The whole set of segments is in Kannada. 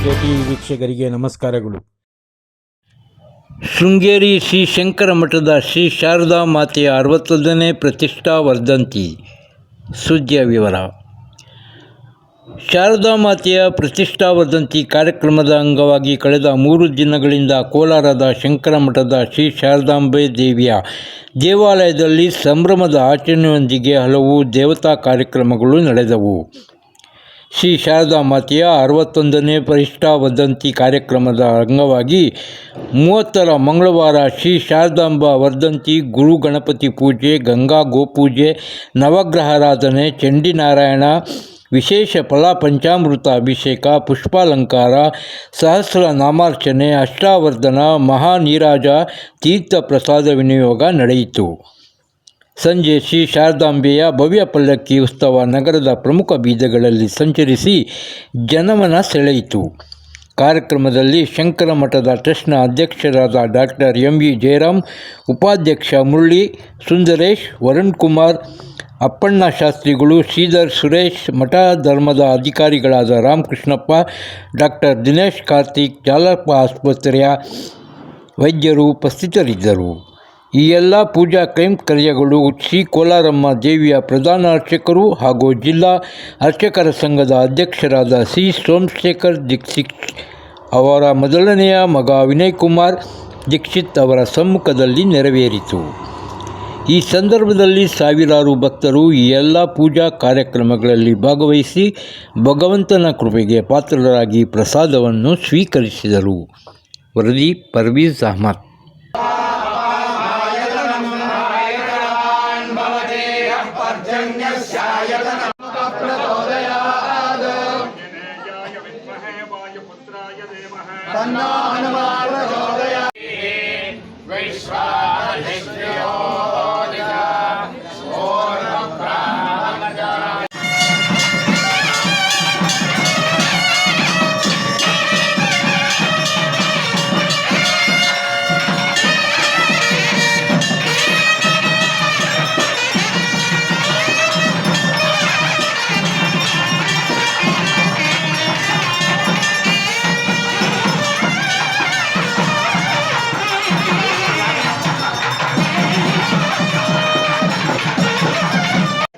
KTV ವೀಕ್ಷಕರಿಗೆ ನಮಸ್ಕಾರಗಳು. ಶೃಂಗೇರಿ ಶ್ರೀ ಶಂಕರ ಮಠದ ಶ್ರೀ ಶಾರದಾ ಮಾತೆಯ 61ನೇ ಪ್ರತಿಷ್ಠಾ ವರ್ಧಂತಿ. ಸುದ್ದಿಯ ವಿವರ. ಶಾರದಾ ಮಾತೆಯ ಪ್ರತಿಷ್ಠಾ ವರ್ಧಂತಿ ಕಾರ್ಯಕ್ರಮದ ಅಂಗವಾಗಿ ಕಳೆದ 3 ದಿನಗಳಿಂದ ಕೋಲಾರದ ಶಂಕರ ಮಠದ ಶ್ರೀ ಶಾರದಾಂಬೆ ದೇವಿಯ ದೇವಾಲಯದಲ್ಲಿ ಸಂಭ್ರಮದ ಆಚರಣೆಯೊಂದಿಗೆ ಹಲವು ದೇವತಾ ಕಾರ್ಯಕ್ರಮಗಳು ನಡೆದವು. ಶ್ರೀ ಶಾರದಾ ಮಾತೆಯ 61ನೇ ಪ್ರತಿಷ್ಠಾ ವರ್ಧಂತಿ ಕಾರ್ಯಕ್ರಮದ ಅಂಗವಾಗಿ 30ರ ಮಂಗಳವಾರ ಶ್ರೀ ಶಾರದಾಂಬಾ ವರ್ಧಂತಿ, ಗುರು ಗಣಪತಿ ಪೂಜೆ, ಗಂಗಾ ಗೋಪೂಜೆ, ನವಗ್ರಹಾರಾಧನೆ, ಚಂಡಿನಾರಾಯಣ, ವಿಶೇಷ ಫಲ ಪಂಚಾಮೃತ ಅಭಿಷೇಕ, ಪುಷ್ಪಾಲಂಕಾರ, ಸಹಸ್ರ ನಾಮಾರ್ಚನೆ, ಅಷ್ಟಾವರ್ಧನ, ಮಹಾನೀರಾಜ, ತೀರ್ಥ ಪ್ರಸಾದ ವಿನಿಯೋಗ ನಡೆಯಿತು. ಸಂಜೆ ಶ್ರೀ ಶಾರದಾಂಬೆಯ ಭವ್ಯ ಪಲ್ಲಕ್ಕಿ ಉತ್ಸವ ನಗರದ ಪ್ರಮುಖ ಬೀದಿಗಳಲ್ಲಿ ಸಂಚರಿಸಿ ಜನಮನ ಸೆಳೆಯಿತು. ಕಾರ್ಯಕ್ರಮದಲ್ಲಿ ಶಂಕರ ಮಠದ ಟ್ರಸ್ಟ್ನ ಅಧ್ಯಕ್ಷರಾದ ಡಾಕ್ಟರ್ MV ಜಯರಾಮ್, ಉಪಾಧ್ಯಕ್ಷ ಮುರಳಿ, ಸುಂದರೇಶ್, ವರುಣ್ ಕುಮಾರ್, ಅಪ್ಪಣ್ಣ ಶಾಸ್ತ್ರಿಗಳು, ಶ್ರೀಧರ್, ಸುರೇಶ್, ಮಠ ಧರ್ಮದ ಅಧಿಕಾರಿಗಳಾದ ರಾಮಕೃಷ್ಣಪ್ಪ, ಡಾಕ್ಟರ್ ದಿನೇಶ್ ಕಾರ್ತಿಕ್, ಜಾಲಪ್ಪ ಆಸ್ಪತ್ರೆಯ ವೈದ್ಯರು ಉಪಸ್ಥಿತರಿದ್ದರು. ಈ ಎಲ್ಲ ಪೂಜಾ ಕೈಂಕರ್ಯಗಳು ಶ್ರೀ ಕೋಲಾರಮ್ಮ ದೇವಿಯ ಪ್ರಧಾನ ಅರ್ಚಕರು ಹಾಗೂ ಜಿಲ್ಲಾ ಅರ್ಚಕರ ಸಂಘದ ಅಧ್ಯಕ್ಷರಾದ ಸಿ ಸೋಮಶೇಖರ್ ದೀಕ್ಷಿತ್ ಅವರ ಮೊದಲನೆಯ ಮಗ ವಿನಯ್ ಕುಮಾರ್ ದೀಕ್ಷಿತ್ ಅವರ ಸಮ್ಮುಖದಲ್ಲಿ ನೆರವೇರಿತು. ಈ ಸಂದರ್ಭದಲ್ಲಿ ಸಾವಿರಾರು ಭಕ್ತರು ಈ ಎಲ್ಲ ಪೂಜಾ ಕಾರ್ಯಕ್ರಮಗಳಲ್ಲಿ ಭಾಗವಹಿಸಿ ಭಗವಂತನ ಕೃಪೆಗೆ ಪಾತ್ರರಾಗಿ ಪ್ರಸಾದವನ್ನು ಸ್ವೀಕರಿಸಿದರು. ವರದಿ ಪರ್ವೀಜ್ ಅಹಮದ್.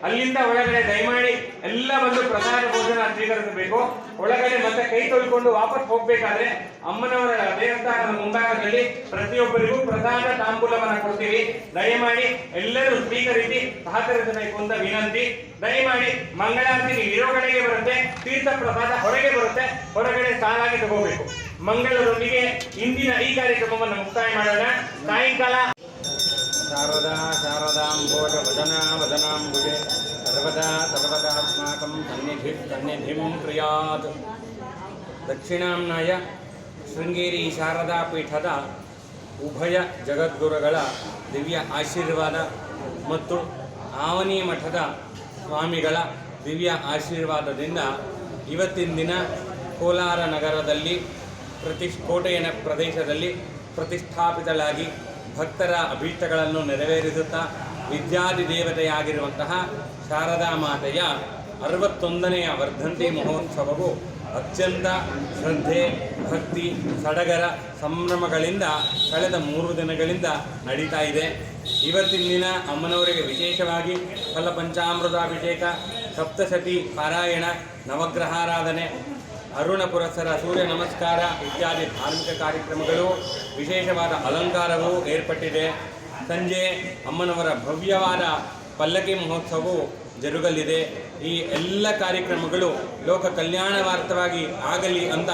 ಅಲ್ಲಿಂದ ಒಳಗಡೆ ದಯಮಾಡಿ ಎಲ್ಲ ಬಂದು ಪ್ರಸಾದ ಭೋಜನ ಸ್ವೀಕರಿಸಬೇಕು. ಒಳಗಡೆ ಮತ್ತೆ ಕೈ ತೊಳ್ಕೊಂಡು ವಾಪಸ್ ಹೋಗ್ಬೇಕಾದ್ರೆ ಅಮ್ಮನವರ ದೇವಸ್ಥಾನದ ಮುಂಭಾಗದಲ್ಲಿ ಪ್ರತಿಯೊಬ್ಬರಿಗೂ ಪ್ರಸಾದ ತಾಂಬೂಲವನ್ನ ಕೊಡ್ತೀವಿ. ದಯಮಾಡಿ ಎಲ್ಲರೂ ಸ್ವೀಕರಿಸಿ ಸಹಕರಿಸಬೇಕು ಅಂತ ವಿನಂತಿ. ದಯಮಾಡಿ ಮಂಗಳಾರತಿ ಇರೋ ಕಡೆಗೆ ಬರುತ್ತೆ, ತೀರ್ಥ ಪ್ರಸಾದ ಹೊರಗೆ ಬರುತ್ತೆ, ಹೊರಗಡೆ ಸಾಲಾಗಿ ತಗೋಬೇಕು. ಮಂಗಳದೊಂದಿಗೆ ಇಂದಿನ ಈ ಕಾರ್ಯಕ್ರಮವನ್ನು ಮುಕ್ತಾಯ ಮಾಡೋಣ. ಸಾಯಂಕಾಲ ಶಾರದಾಂಬೋಜ ವದನಾಂಬುಜೆ ಸರ್ವದಾಸ್ಮಾಕಂ ಸನ್ನಿಧಿಂ ಕ್ರಿಯಾತ್. ದಕ್ಷಿಣಾಮ್ನಾಯ ಶೃಂಗೇರಿ ಶಾರದಾ ಪೀಠದ ಉಭಯ ಜಗದ್ಗುರುಗಳ ದಿವ್ಯ ಆಶೀರ್ವಾದ ಮತ್ತು ಆವನಿ ಮಠದ ಸ್ವಾಮಿಗಳ ದಿವ್ಯ ಆಶೀರ್ವಾದದಿಂದ ಇವತ್ತಿನ ದಿನ ಕೋಲಾರ ನಗರದಲ್ಲಿ ಕೋಟೆಯ ಪ್ರದೇಶದಲ್ಲಿ ಪ್ರತಿಷ್ಠಾಪಿತಳಾಗಿ ಭಕ್ತರ ಅಭೀಷ್ಟಗಳನ್ನು ನೆರವೇರಿಸುತ್ತಾ ವಿದ್ಯಾದಿ ದೇವತೆಯಾಗಿರುವಂತಹ ಶಾರದಾ ಮಾತೆಯ 61ನೆಯ ವರ್ಧಂತಿ ಮಹೋತ್ಸವವು ಅತ್ಯಂತ ಶ್ರದ್ಧೆ, ಭಕ್ತಿ, ಸಡಗರ, ಸಂಭ್ರಮಗಳಿಂದ ಕಳೆದ 3 ದಿನಗಳಿಂದ ನಡೀತಾ ಇದೆ. ಇವತ್ತಿನ ದಿನ ಅಮ್ಮನವರಿಗೆ ವಿಶೇಷವಾಗಿ ಫಲ ಪಂಚಾಮೃತಾಭಿಷೇಕ, ಸಪ್ತಶತಿ ಪಾರಾಯಣ, ನವಗ್ರಹಾರಾಧನೆ, ಅರುಣ ಪುರಸ್ಸರ, ಸೂರ್ಯ ನಮಸ್ಕಾರ ಇತ್ಯಾದಿ ಧಾರ್ಮಿಕ ಕಾರ್ಯಕ್ರಮಗಳು, ವಿಶೇಷವಾದ ಅಲಂಕಾರವೂ ಏರ್ಪಟ್ಟಿದೆ. ಸಂಜೆ ಅಮ್ಮನವರ ಭವ್ಯವಾದ ಪಲ್ಲಕ್ಕಿ ಮಹೋತ್ಸವವು ಜರುಗಲಿದೆ. ಈ ಎಲ್ಲ ಕಾರ್ಯಕ್ರಮಗಳು ಲೋಕ ಕಲ್ಯಾಣವಾರ್ಥವಾಗಿ ಆಗಲಿ ಅಂತ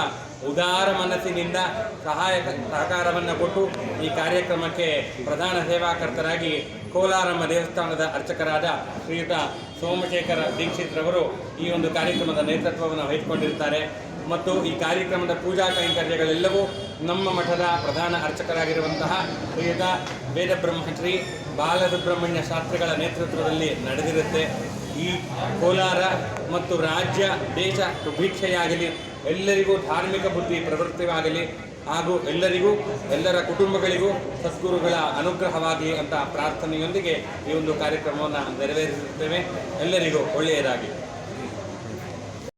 ಉದಾರ ಮನಸ್ಸಿನಿಂದ ಸಹಕಾರವನ್ನು ಕೊಟ್ಟು ಈ ಕಾರ್ಯಕ್ರಮಕ್ಕೆ ಪ್ರಧಾನ ಸೇವಾಕರ್ತರಾಗಿ ಕೋಲಾರಮ್ಮ ದೇವಸ್ಥಾನದ ಅರ್ಚಕರಾದ ಶ್ರೀಯುತ ಸೋಮಶೇಖರ ದೀಕ್ಷಿತ್ರವರು ಈ ಒಂದು ಕಾರ್ಯಕ್ರಮದ ನೇತೃತ್ವವನ್ನು ವಹಿಸಿಕೊಂಡಿರುತ್ತಾರೆ. ಮತ್ತು ಈ ಕಾರ್ಯಕ್ರಮದ ಪೂಜಾ ಕೈಂಕರ್ಯಗಳೆಲ್ಲವೂ ನಮ್ಮ ಮಠದ ಪ್ರಧಾನ ಅರ್ಚಕರಾಗಿರುವಂತಹ ಶ್ರೀಯುತ ವೇದ ಬ್ರಹ್ಮಶ್ರೀ ಬಾಲಸುಬ್ರಹ್ಮಣ್ಯ ಶಾಸ್ತ್ರಿಗಳ ನೇತೃತ್ವದಲ್ಲಿ ನಡೆದಿರುತ್ತೆ. ಈ ಕೋಲಾರ ಮತ್ತು ರಾಜ್ಯ ದೇಶ ಸುಭಿಕ್ಷೆಯಾಗಲಿ, ಎಲ್ಲರಿಗೂ ಧಾರ್ಮಿಕ ಬುದ್ಧಿ ಪ್ರವೃತ್ತಿಯಾಗಲಿ ಹಾಗೂ ಎಲ್ಲರ ಕುಟುಂಬಗಳಿಗೂ ಸದ್ಗುರುಗಳ ಅನುಗ್ರಹವಾಗಲಿ ಅಂತ ಪ್ರಾರ್ಥನೆಯೊಂದಿಗೆ ಈ ಒಂದು ಕಾರ್ಯಕ್ರಮವನ್ನು ನೆರವೇರಿಸುತ್ತೇವೆ. ಎಲ್ಲರಿಗೂ ಒಳ್ಳೆಯದಾಗಿ.